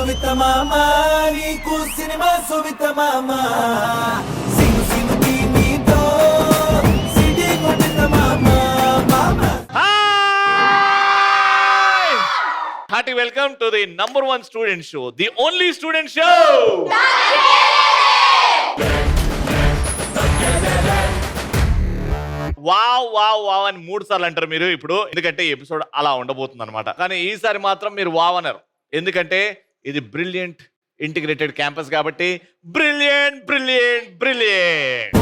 సువిత మామ నీకు సినిమా సువిత మామ సిను సినుకి నీతో సిటీ కొట్టిన మామ మామ. Hearty welcome to the #1 student show, the only student show. Wow wow wow అని 3 సార్లు అంటారు మీరు ఇప్పుడు, ఎందుకంటే ఎపిసోడ్ అలా ఉండబోతుంది అనమాట. కానీ ఈసారి మాత్రం మీరు వావ్ అన్నారు, ఎందుకంటే ఇది బ్రిలియంట్ ఇంటిగ్రేటెడ్ క్యాంపస్ కాబట్టి బ్రిలియంట్ బ్రిలియంట్ బ్రిలియంట్.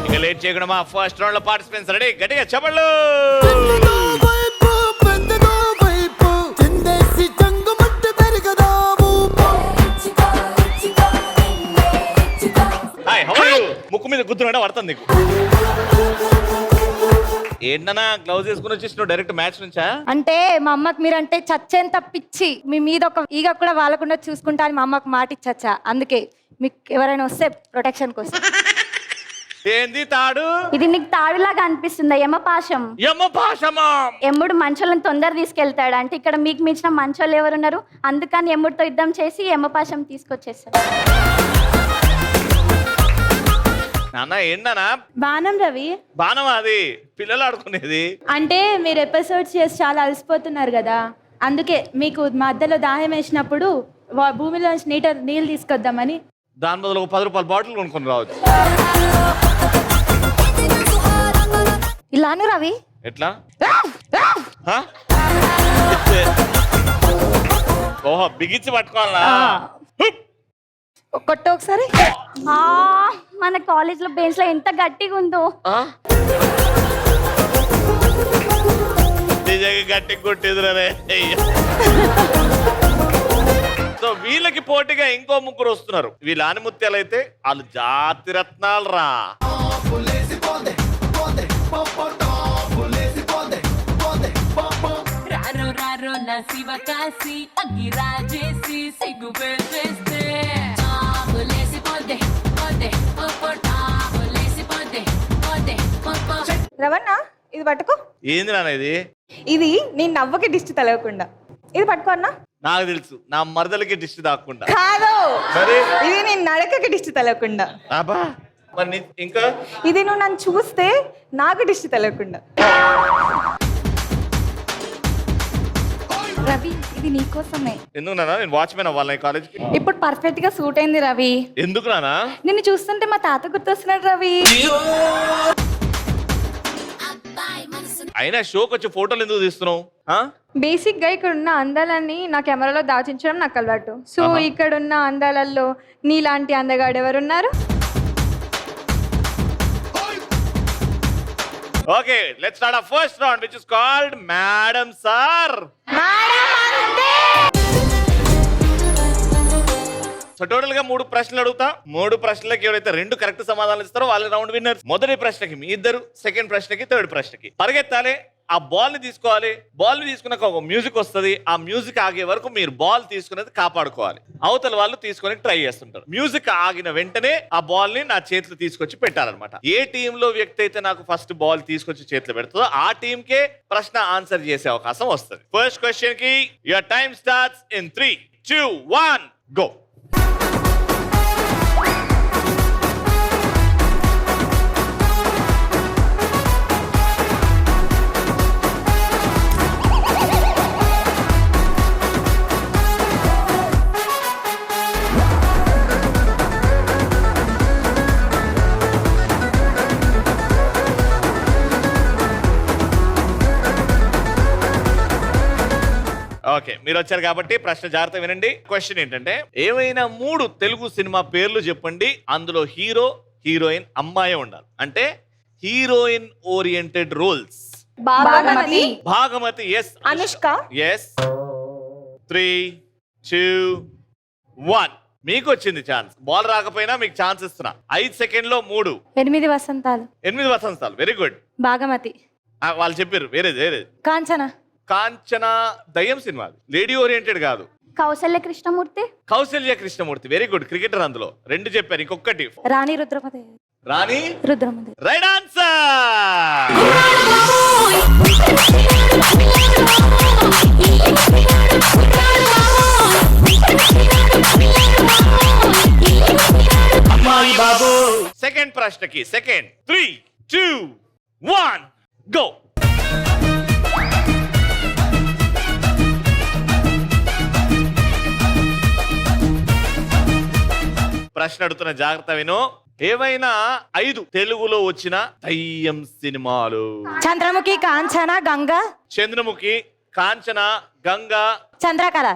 ఇక లేట్ చేయకుండా మా ఫస్ట్ రౌండ్ లో పార్టిసిపెంట్స్ రెడీ, గట్టిగా చెప్పండి. ముక్కు మీద గుర్తున్నా పడుతుంది నీకు. ఏంటన్నా గ్లౌజ్ వేసుకుని వచ్చేసి డైరెక్ట్ మ్యాచ్ నుంచా? అంటే మా అమ్మకి మీరంటే చచ్చేంత పిచ్చి, మీ మీద ఒక ఈగ కూడా వాళ్ళకుండా చూసుకుంటా అని మా అమ్మకి మాట ఇచ్చా. అందుకే మీకు ఎవరైనా వస్తే ప్రొటెక్షన్ కోసం. ఏంది తాడు? ఇది నీకు తాడులాగా అనిపిస్తుందా? యమపాశం. యమపాశమా? ఎమ్ముడు మంచోళ్ళని తొందర తీసుకెళ్తాడు అంటే ఇక్కడ మీకు మించిన మంచోళ్ళు ఎవరున్నారు? అందుకని ఎమ్ముడితో యుద్ధం చేసి యమపాశం తీసుకొచ్చేస్తాడు. నాన్న ఏంటన్నా? బాణం రవి. బాణం అది పిల్లలు ఆడుకునేది. అంటే మీరు ఎపిసోడ్స్ చేసి చాలా అలసిపోతున్నారు కదా, అందుకే మీకు మధ్యలో దాహం వేసినప్పుడు భూమిలో నీళ్ళు తీసుకొద్దామని. దాని బదులు ఒక 10 రూపాయల బాటిల్ కొనుక్కొని రావచ్చు. ఇలాను రవి ఎట్లా? ఓహో బిగించి పట్టుకోవాలా? కొట్టు ఒకసారి. మన కాలేజ్ లో బెంచ్ లో ఎంత గట్టిగా ఉందో. నిజంగా గట్టిగా కొట్టేదిరే. సో వీళ్ళకి పోటీగా ఇంకో ముగ్గురు వస్తున్నారు. వీళ్ళ ఆనిముత్యాలు అయితే వాళ్ళు జాతి రత్నాలు రా. రవణ ఇది పట్టుకో. ఏంది నాన్న ఇది? ఇది నేను నవ్వకి దిష్టి తలగకుండా. ఇది పట్టుకో అన్నా. నాకు తెలుసు, నా మరదలకి దిష్టి దాక్కుండా కాదు, మరి ఇది నేను నడకకి దిష్టి తలగకుండా. అబ్బా మరి ఇంకా ఇది నువ్వు నన్ను చూస్తే నాకు దిష్టి తలగకుండా. రవి ఇది నీకోసమే. ఎందుకు నాన్న? నేను వాచ్మెన్ అవ్వాలి కాలేజ్కి. ఇప్పుడు పర్ఫెక్ట్ గా సూట్ అయింది రవి. ఎందుకు నాన్న? నిన్ను చూస్తుంటే మా తాత గుర్తొస్తున్నాడు రవి. అయినా షోకి వచ్చి ఫోటోలు ఎందుకు తీస్తున్నావు? బేసిక్ గా ఇక్కడ ఉన్న అందాలన్నీ నా కెమెరాలో దాచించడం నాకు అలవాటు. సో ఇక్కడ ఉన్న అందాలలో నీలాంటి అందగాడు ఎవరున్నారు? Okay, let's start our first round which is called madam sir. So total గా 3 ప్రశ్నలు అడుగుతా. 3 ప్రశ్నలకి ఎవరైతే 2 కరెక్ట్ సమాధానాలు ఇస్తారో వాళ్ళ రౌండ్ విన్నర్. మొదటి ప్రశ్నకి మీ ఇద్దరు, సెకండ్ ప్రశ్నకి, థర్డ్ ప్రశ్నకి పరిగెత్తాలి. ఆ బాల్ ని తీసుకోవాలి. బాల్ ని తీసుకున్నాక ఒక మ్యూజిక్ వస్తుంది. ఆ మ్యూజిక్ ఆగే వరకు మీరు బాల్ తీసుకునేది కాపాడుకోవాలి. అవతల వాళ్ళు తీసుకొని ట్రై చేస్తుంటారు. మ్యూజిక్ ఆగిన వెంటనే ఆ బాల్ ని నా చేతిలో తీసుకొచ్చి పెట్టాలన్నమాట. ఏ టీమ్ లో వ్యక్తి అయితే నాకు ఫస్ట్ బాల్ తీసుకొచ్చి చేతిలో పెడుతుందో ఆ టీమ్ కే ప్రశ్న ఆన్సర్ చేసే అవకాశం వస్తుంది. ఫస్ట్ క్వశ్చన్ కి your time starts in 3, 2, 1 go. Okay, మీరు వచ్చారు కాబట్టి ప్రశ్న జాగ్రత్త వినండి. క్వశ్చన్ ఏంటంటే, ఏవైనా 3 తెలుగు సినిమా పేర్లు చెప్పండి. అందులో హీరో, హీరోయిన్ అమ్మాయి ఉండాలి. అంటే heroine oriented roles. Bhaagamathie. Bhaagamathie yes. Anushka yes. 3, 2, 1 మీకు వచ్చింది ఛాన్స్. బాల్ రాకపోయినా మీకు ఛాన్స్ ఇస్తున్నా. 5 సెకండ్లో 3. 8 వసంతాలు. 8 వసంతాలు, వెరీ గుడ్. భాగమతి. వాళ్ళు చెప్పారు వేరేది. కాంచన. కాంచన దయ్యం సినిమా, లేడీ ఓరియంటెడ్ కాదు. Kausalya Krishnamurthy. Kausalya Krishnamurthy, very good. Cricketer అందులో 2 చెప్పారు. ఇంకొకటి Rani Rudramadevi. Rani Rudramadevi. Right answer. Second ప్రశ్నకి. Second 3, 2, 1 go. ప్రశ్న అడుగుతున్న జాగ్రత్త విను. ఏవైనా 5 తెలుగులో వచ్చిన దయ్యం సినిమాలు? చంద్రముఖి, కాంచన, గంగ. చంద్రముఖి, కాంచన, గంగ, చంద్రకళ.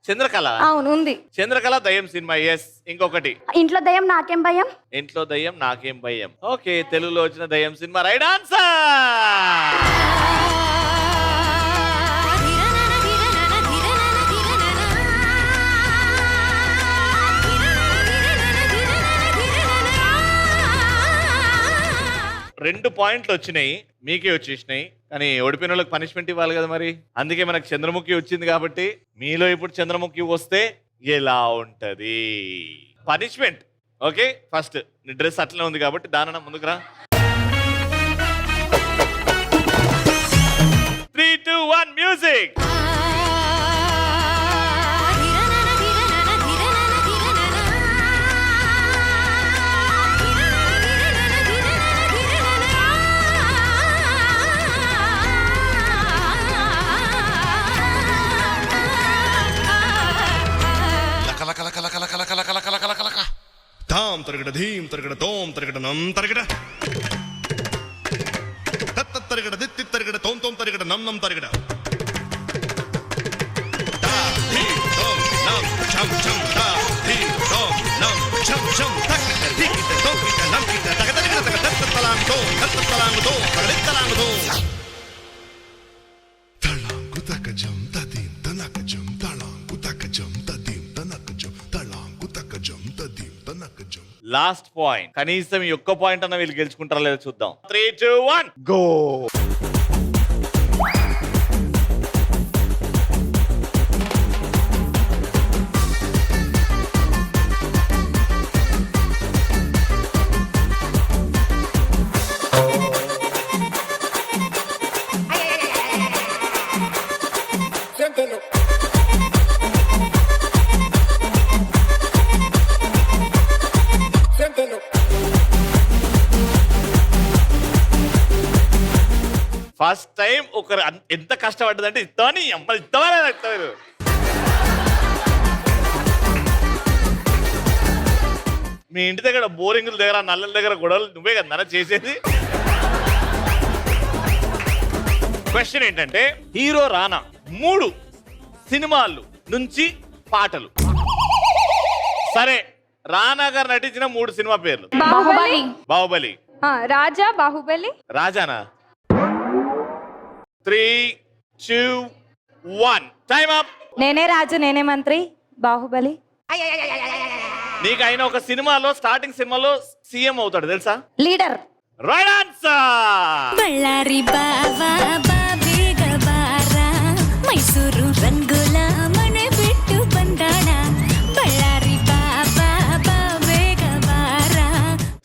చంద్రకళ. అవును ఉంది. చంద్రకళ దయ్యం సినిమా. ఎస్. ఇంకొకటి ఇంట్లో దయ్యం నాకేం భయం. ఇంట్లో దయ్యం నాకేం భయం. ఓకే, తెలుగులో వచ్చిన దయ్యం సినిమా రైట్ ఆన్సర్. రెండు పాయింట్లు వచ్చినాయి, మీకే వచ్చేసినాయి. కానీ ఓడిపోయిన వాళ్ళకి పనిష్మెంట్ ఇవ్వాలి కదా మరి. అందుకే మనకు చంద్రముఖి వచ్చింది కాబట్టి మీలో ఇప్పుడు చంద్రముఖి వస్తే ఎలా ఉంటది పనిష్మెంట్? ఓకే, ఫస్ట్ నీ డ్రెస్ అట్లనే ఉంది కాబట్టి దానన్న ముందుకు రా. 3, 2, 1 మ్యూజిక్. తాం తరగడ ధీం తరగడ తోం తరగడ నం తరగడ తత్త తరగడ దిత్తి తరగడ తోం తోం తరగడ నం నం తరగడ తా ధీం తోం నం ఛం ఛం తా ధీం తోం నం ఛం ఛం తక్కిట దిక్కిట తోకిట నంకిట తగ తరగడ తగ తత్త తలాంగు తో తత్త తలాంగు తో తగలిత తలాంగు తో తలాంగు తకజం తదీం తనకజం తలాంగు తకజం తదీం తనకజం తలాంగు తకజం తదీం తనకజం. Last point. కనీసం ఈ ఒక్క పాయింట్ అన్న వీళ్ళు గెలుచుకుంటారా లేదో చూద్దాం. 3, 2, 1 గో. ఫస్ట్ టైం ఒకరు ఎంత కష్టపడ్డదంటే ఇస్తామని అమ్మ ఇస్తామని ఇస్తారు. మీ ఇంటి దగ్గర బోరింగుల దగ్గర నల్లల దగ్గర గొడవలు నువ్వే కదా నన్ను చేసేది. క్వశ్చన్ ఏంటంటే హీరో రానా 3 సినిమాలు నుంచి పాటలు. సరే, రానా గారు నటించిన 3 సినిమా పేర్లు. బాహుబలి. బాహుబలి. రాజా. బాహుబలి. రాజానా? 3, 2, 1 time up. నేనే రాజు నేనే మంత్రి, బాహుబలి. నీకు అయిన ఒక సినిమాలో స్టార్టింగ్ సినిమాలో సీఎం అవుతాడు తెలుసా? లీడర్. Right answer. బళ్ళారి బావా బాబేగ బారా మైసూరు రంగుల మన పెట్టు బందాణ బళ్ళారి బావా బాబేగ బారా.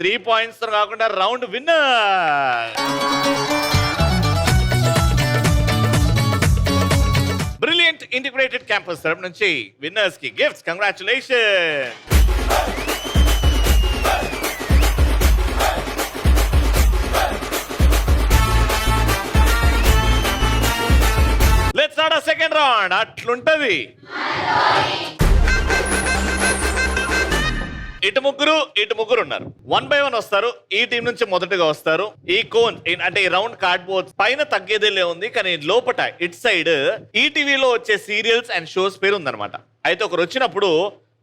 3 పాయింట్స్ తో కాకుండా round winner. Brilliant integrated campus తరపు నుంచి విన్నర్స్ కి గిఫ్ట్స్. కంగ్రాచులేషన్. లెట్స్ స్టార్ట్ ఆ సెకండ్ రౌండ్. అట్లుంటది. ఇటు ముగ్గురు ఉన్నారు. 1 by 1 వస్తారు. ఈ టీం నుంచి మొదటగా వస్తారు. ఈ కోన్ అంటే ఈ రౌండ్ కార్డ్బోర్డ్ పైన తగ్గేదేలే ఉంది, కానీ లోపట ఇట్ సైడ్ ఈటీవీలో వచ్చే సీరియల్స్ అండ్ షోస్ పేరు ఉందన్నమాట. అయితే ఒకరు వచ్చినప్పుడు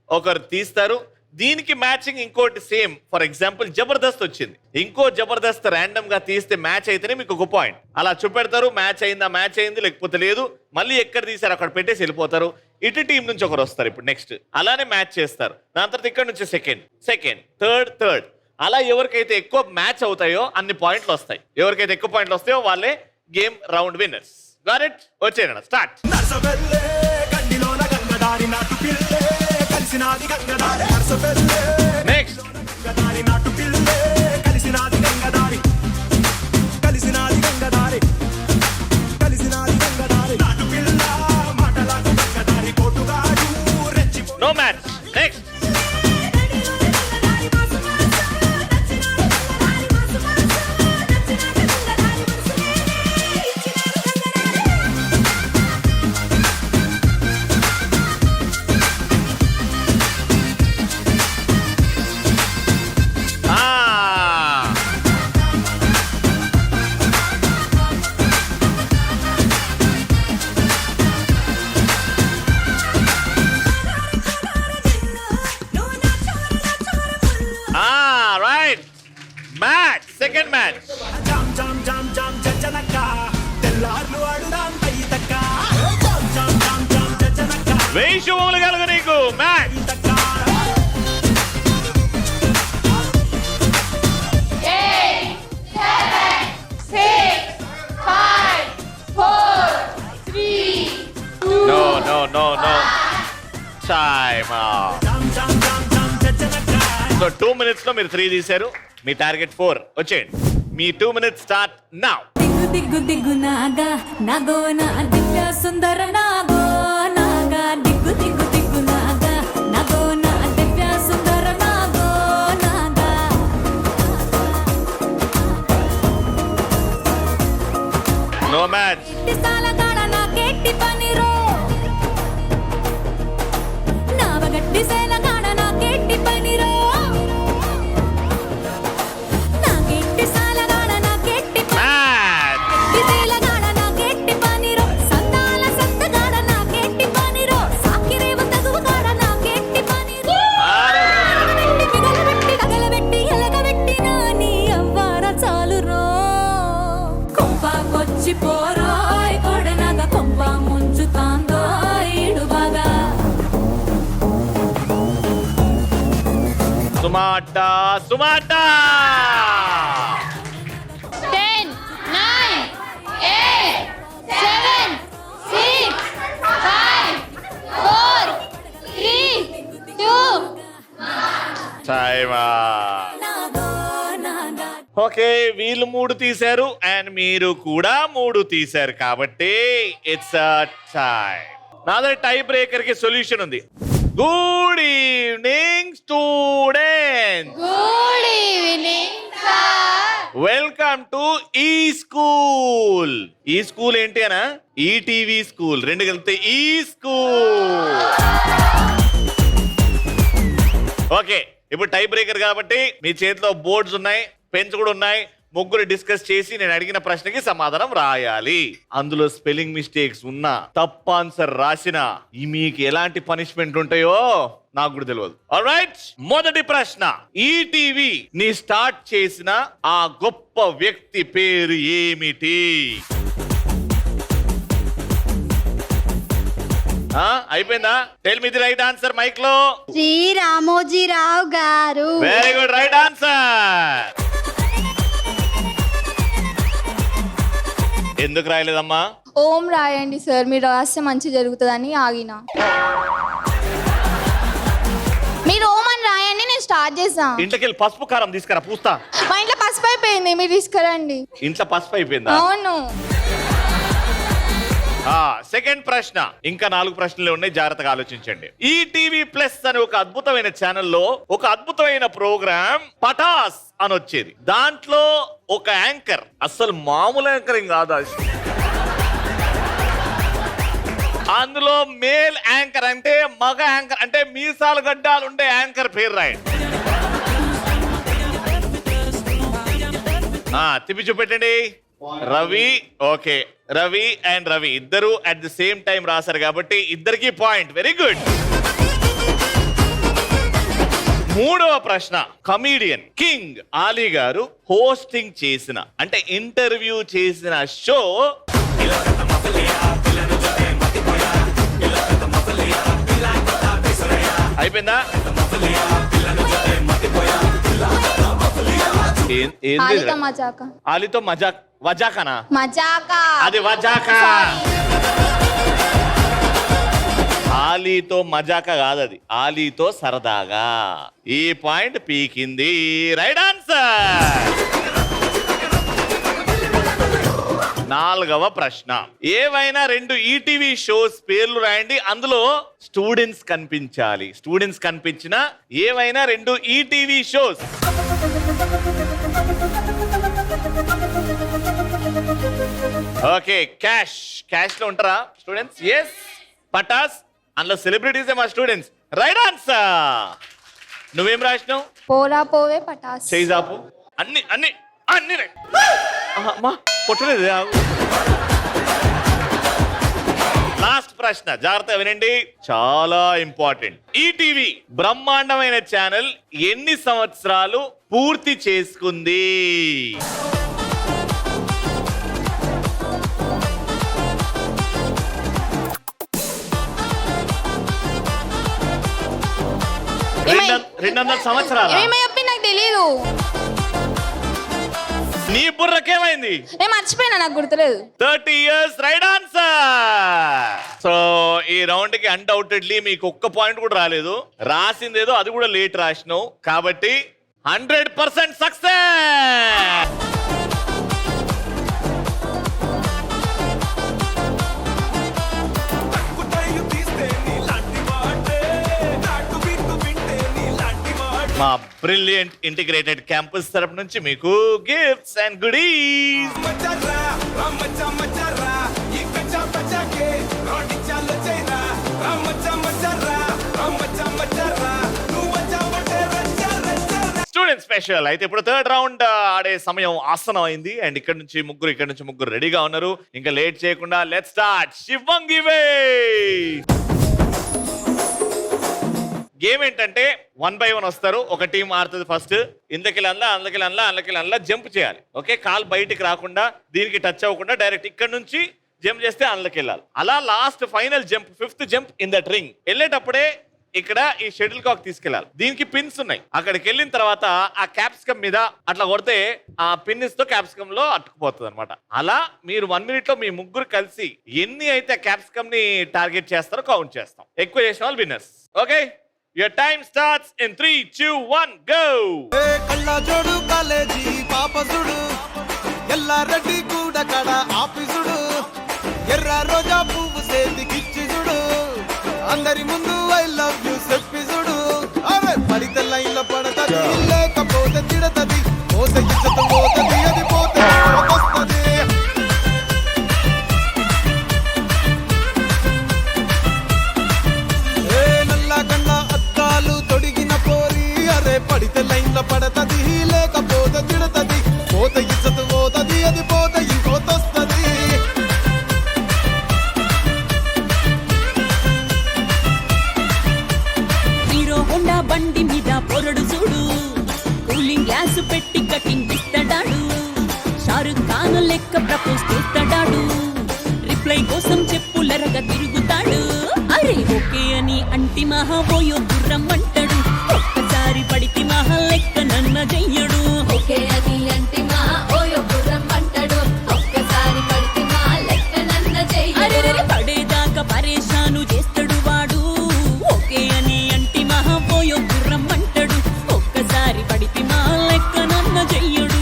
ఒకరు తీస్తారు. దీనికి మ్యాచింగ్ ఇంకోటి సేమ్. ఫర్ ఎగ్జాంపుల్ జబర్దస్త్ వచ్చింది, ఇంకో జబర్దస్త్ ర్యాండమ్ గా తీస్తే మ్యాచ్ అయితేనే మీకు 1 పాయింట్. అలా చూపెడతారు. మ్యాచ్ అయిందా, మ్యాచ్ అయింది, లేకపోతే లేదు. మళ్ళీ ఎక్కడ తీసారు అక్కడ పెట్టేసి వెళ్ళిపోతారు. ఇటు టీం నుంచి ఒకరు వస్తారు. ఇప్పుడు నెక్స్ట్ అలానే మ్యాచ్ చేస్తారు. దాని తర్వాత ఇక్కడ నుంచి సెకండ్ థర్డ్ అలా ఎవరికైతే ఎక్కువ మ్యాచ్ అవుతాయో అన్ని పాయింట్లు వస్తాయి. ఎవరికైతే ఎక్కువ పాయింట్లు వస్తాయో వాళ్ళే game round winners. Got it? వచ్చేయండి, స్టార్ట్. నర్సబెల్లే కండిలోన గంగదారి నాటు పిల్లే కలిసినాది గంగదారి నర్సబెల్లే నెక్స్ట్ గంగదారి నాటు పిల్లే కలిసినాది గంగదారి కలిసినాది గంగదారి కలిసినాది గంగదారి నాటు పిల్ల మాటలకు గంగదారి కోటుగాడు రెచ్చి. No match. Next match second match. జామ్ జామ్ జామ్ జామ్ జనక తెల్లార్లు ఆడుదాం తైతక్క జామ్ జామ్ జామ్ జామ్ జనక 1000 శుభములు కలుగు నీకు. Match. No. Time out. So 2 minutes లో మీరు 3 తీశారు. మీ టార్గెట్ 4. వచ్చేయండి. మీ 2 minutes స్టార్ట్ నౌ. దిగ్గు దిగ్గు దిగ్గు నాగా నాగో నా దివ్య సుందర నాగో నాగా దిగ్గు దిగ్గు దిగ్గు నాగా నాగో నా దివ్య సుందర నాగో నాగా. No match. సాలగాడ నా గట్టి పనిరో నావగట్టి సేలగాడ నా గట్టి పనిరో నా గట్టి సాలగాడ నా గట్టి మ్యాచ్. సేలగాడ నా గట్టి పనిరో సంతాల సత్తగాడ నా గట్టి పనిరో సాకిరేవ తగువగాడ నా గట్టి పనిరో పిగలబెట్టి తగలబెట్టి ఎలగబెట్టి నాని అవ్వార చాలురో కొంపకొచ్చి పోరోయ్ కొడనగ కొంప ముంచుతాందో ఈడు బాగా. సుమాటా 10, 9, 8, 7, 6, 5, 4, 3, 2. టైమ్. నాగో నాగా ఓకే, వీళ్ళు 3 తీశారు అండ్ మీరు కూడా 3 తీశారు కాబట్టి ఇట్స్ అ టై. నాదే టై బ్రేకర్ కి సొల్యూషన్ ఉంది. Good evening students. Good evening, sir. Welcome to ఈ స్కూల్. ఈ స్కూల్ ఏంటి అనా? ETV school. 2 కలిపితే ఈ స్కూల్. ఓకే, ఇప్పుడు టై బ్రేకర్ కాబట్టి మీ చేతిలో బోర్డ్స్ ఉన్నాయి, పెన్స్ కూడా ఉన్నాయి. ముగ్గురు డిస్కస్ చేసి నేను అడిగిన ప్రశ్నకి సమాధానం రాయాలి. అందులో స్పెల్లింగ్ మిస్టేక్స్ ఉన్నా, తప్పు ఆన్సర్ రాసినా మీకు ఎలాంటి పనిష్మెంట్ ఉంటాయో నాకు కూడా తెలియదు. ఆల్రైట్, మొదటి ప్రశ్న. ఈటీవీ ని స్టార్ట్ చేసిన ఆ గొప్ప వ్యక్తి పేరు ఏమిటి? అయిపోయిందా? Tell me the right answer mike లో. శ్రీ రామోజీరావు గారు. Very good, right answer. ఎందుకు రాయలేదమ్మా? ఓం రాయండి సార్, మీరు రాస్తే మంచి జరుగుతుందని ఆగిన. మీరు ఓం అని రాయండి, నేను స్టార్ట్ చేసా. ఇంట్లోకెళ్ళి పసుపు కారం తీసుకురా, పూస్తా. మా ఇంట్లో పసుపు అయిపోయింది, మీరు తీసుకురండి. ఇంట్లో పసుపు అయిపోయిందా? అవును. సెకండ్ ప్రశ్న. ఇంకా 4 ప్రశ్నలు ఉన్నాయి, జాగ్రత్తగా ఆలోచించండి. ఈటీవీ ప్లస్ అనే ఒక అద్భుతమైన ఛానల్లో ఒక అద్భుతమైన ప్రోగ్రామ్ పటాస్ అని వచ్చేది. దాంట్లో ఒక యాంకర్, అసలు మామూలు యాంకరింగ్ కాదు అది. అందులో మేల్ యాంకర్ అంటే, మగ యాంకర్ అంటే మీసాలు గడ్డాలు ఉండే యాంకర్ పేరు రాయండి. తిప్పి చూపెట్టండి. రవి. ఓకే, రవి అండ్ రవి ఇద్దరు అట్ ది సేమ్ టైం రాశారు కాబట్టి ఇద్దరికి పాయింట్. Very good. మూడవ ప్రశ్న. కమీడియన్ కింగ్ ఆలీ గారు హోస్టింగ్ చేసిన, అంటే ఇంటర్వ్యూ చేసిన షో అయిపోయిందా? ఆలీతో మజాక్. వజాకనా? మజాకా. అది వజాకా. ఆలీతో మజాకా కాదు, అది ఆలీతో సరదాగా. ఈ పాయింట్ పీకింది. Right answer. 4వ ప్రశ్న. ఏవైనా 2 ఈటీవీ షోస్ పేర్లు రాయండి, అందులో స్టూడెంట్స్ కనిపించాలి. స్టూడెంట్స్ కనిపించిన ఏవైనా 2 ఈటీవీ షోస్. ఓకే, క్యాష్ లో ఉంటారా స్టూడెంట్స్? ఎస్. పటాస్, అందులో సెలబ్రిటీసే మా స్టూడెంట్స్. Right answer. నువ్వేం రాసినావు? పోరా పోవే పటాస్. చేయిజాపు. అన్ని అన్ని అన్ని అమ్మా కొట్టలేదు. లాస్ట్ ప్రశ్న జాగ్రత్తగా వినండి, చాలా ఇంపార్టెంట్. ఈటీవీ బ్రహ్మాండమైన ఛానల్ ఎన్ని సంవత్సరాలు పూర్తి చేసుకుంది? రెండు 200 సంవత్సరాలు. నాకు తెలియదు, నీ బుర్రకేమైంది? నేను మర్చిపోయినా, నాకు గుర్తులేదు. 30 years రైట్ ఆన్సర్. సో ఈ రౌండ్ కి అన్డౌటెడ్లీ మీకు ఒక్క పాయింట్ కూడా రాలేదు. రాసిందేదో అది కూడా లేట్ రాసినావు కాబట్టి 100% సక్సెస్. కుటాయి తీస్తే నీలాంటి వాడే నాటు బిట్టు వింటే నీలాంటి వాడే. మా బ్రిలియంట్ ఇంటిగ్రేటెడ్ క్యాంపస్ తరపు నుంచి మీకు గిఫ్ట్స్ అండ్ గుడీస్. మచ్చరా రామచ్చా మచ్చరా ఈ కచ్చా బచ్చాకే రోటి చాలో చైరా రామచ్చా మచ్చరా రామచ్చా మచ్చరా నువ్వు వచ్చా మటే రచ్చా రచ్చా. స్టూడెంట్ స్పెషల్ అయితే ఇప్పుడు థర్డ్ రౌండ్ ఆడే సమయం ఆసనం అయింది అండ్ ఇక్కడ నుంచి ముగ్గురు రెడీగా ఉన్నారు. ఇంకా లేట్ చేయకుండా లెట్స్ స్టార్ట్. శివంగి వే. గేమ్ ఏంటంటే 1 by 1 వస్తారు. ఒక టీం ఆడుతుంది ఫస్ట్. ఇందుకెళ్ళి జంప్ చేయాలి. ఓకే, కాల్ బయటికి రాకుండా దీనికి టచ్ అవ్వకుండా డైరెక్ట్ ఇక్కడ నుంచి జంప్ చేస్తే అందులోకి వెళ్ళాలి. అలా last final jump 5th jump in that ring. వెళ్ళేటప్పుడే ఇక్కడ ఈ షటిల్ కాక్ తీసుకెళ్ళాలి. దీనికి పిన్స్ ఉన్నాయి. అక్కడికి వెళ్ళిన తర్వాత ఆ క్యాప్సికమ్ మీద అట్లా కొడితే ఆ పిన్స్ తో క్యాప్సికమ్ లో అట్టుకుపోతుంది అనమాట. అలా మీరు 1 minute లో మీ ముగ్గురు కలిసి ఎన్ని అయితే క్యాప్సికమ్ ని టార్గెట్ చేస్తారో కౌంట్ చేస్తాం. ఎక్కువ చేసిన వాళ్ళు winners. Okay, your time starts in 3, 2, 1 go. కళ్ళ జోడు కాలేజీ పాపసుడు ఎల్లారెడ్డి కూడా కడ ఆఫీసుడు ఎర్ర రోజా పువ్వు సేతికిచ్చి చూడు అందరి ముందు ఐ లవ్ యూ చెప్పిసుడు. అరే పడితే లైన్లో పడతది లేకపోతే తిడతది మోస ఇచ్చత పోతది అది పోతే వస్తది. ఏ నల్ల కన్న అద్దాలు తొడిగిన పోరి అరే పడితే లైన్లో పడతది లేకపోతే తిడతది పోతే ఇచ్చత పోతది అది పోతే ఇంకోతొస్తది. హీరో హోండా బండి మీద పొరడు చూడు కూలింగ్ గ్లాస్ పెట్టి కటింగ్ ఇస్తాడాడు షారుఖ్ ఖాన్ లెక్క ప్రపోజ్ చేస్తాడాడు రిప్లై కోసం చెప్పులరగా తిరుగుతాడు అరే ఓకే అని అంటి మహా పోయో గుర్రం అంటాడు ఒక్కసారి పడితి మహా లెక్క నన్న చెయ్యడు ఓకే అని అంటి మహా ఓయో గుర్రం అంటాడు ఒక్కసారి పడితి మహా లెక్క నన్న చెయ్యడు పడేదాకా పరేషాను చేస్తాడు వాడు ఓకే అని అంటి మహా పోయో గుర్రం అంటాడు ఒక్కసారి పడితి మహా లెక్క నన్న చెయ్యడు.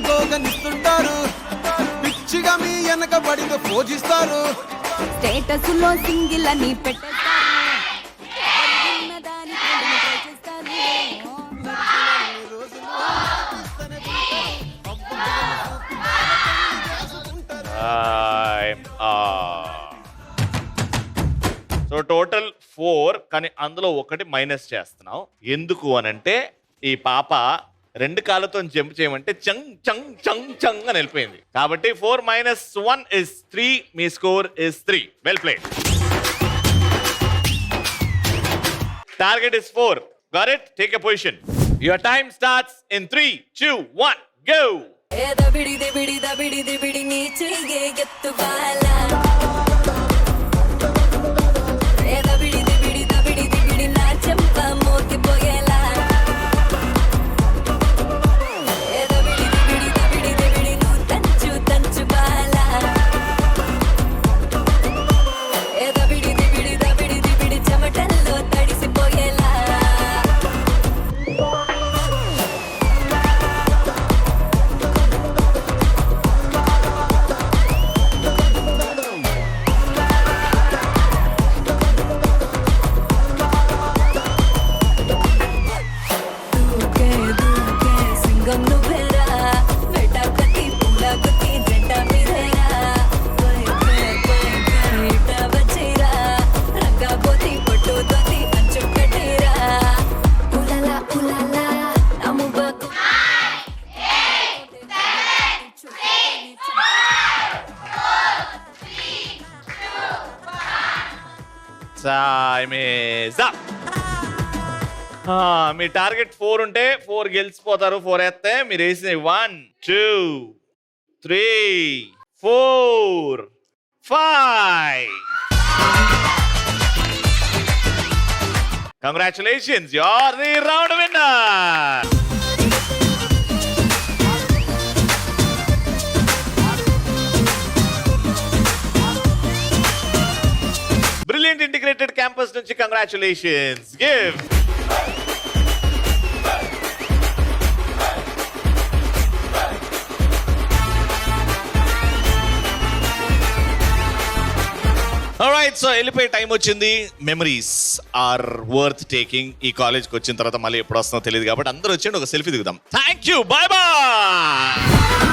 గోగనిస్తుంటారు పిచ్చిగా మీ వెనక పడితో పూజిస్తారు స్టేటస్ లో సింగిల్ అని సో టోటల్ 4 కానీ అందులో ఒకటి మైనస్ చేస్తున్నాం. ఎందుకు అనంటే ఈ పాప 2 కాళ్ళతో జంప్ చేయమంటే చంగ్ చంగ్ చంగ్ చంగ్ అని వెళ్ళిపోయింది. కాబట్టి 4 - 1 is 3. Me score is 3. Well played. Target is 4. Got it? Take a position. Your time starts in 3, 2, 1 go. Time is up. Me target 4 ఉంటే 4 గెలిచిపోతారు. 4 వేస్తే మీరు వేసిన 1 2 3 4 5. Congratulations, you're the round winner. Brilliant integrated campus nunchi congratulations. Give. Alright, so వెళ్ళిపోయే time వచ్చింది. Memories are worth taking. ఈ కాలేజ్కి వచ్చిన తర్వాత మళ్ళీ ఎప్పుడు వస్తుందో తెలియదు కాబట్టి అందరూ వచ్చేయండి, ఒక సెల్ఫీ దిగుదాం. Thank you, bye bye.